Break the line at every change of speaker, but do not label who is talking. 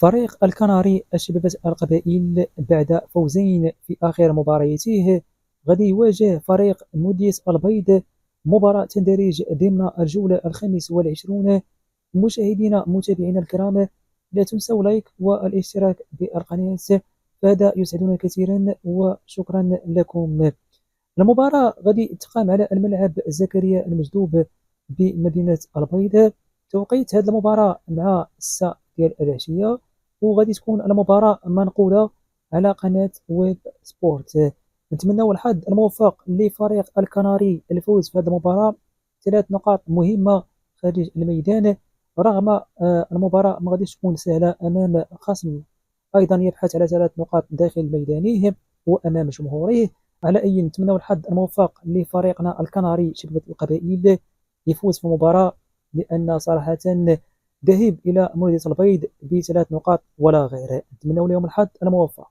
فريق الكناري الشبيبة القبائل بعد فوزين في آخر مبارياته غادي يواجه فريق موديس البيض، مباراة تندرج ضمن الجولة الخامس والعشرون. مشاهدينا متابعينا الكرام، لا تنسوا لايك والاشتراك بالقناة، فهذا يسعدنا كثيرا وشكرا لكم. المباراة غادي تقام على الملعب زكريا المجذوب بمدينة البيض. توقيت هذه المباراة مع الساعة ديال العشية، وغادي تكون المباراة منقولة على قناة ويب سبورت. نتمنى الحظ الموفق لفريق الكناري الفوز في هذه المباراة، 3 نقاط مهمة خارج الميدان، رغم المباراة ما غاديش تكون سهلة أمام خصم أيضا يبحث على 3 نقاط داخل ميدانه وأمام جمهوره. على أي نتمنى الحظ الموفق لفريقنا الكناري شبكة القبائل يفوز في المباراة، لأن صراحة ذهب إلى مولودية البيض ب3 نقاط ولا غير. نتمنى لهم الحظ الموفق.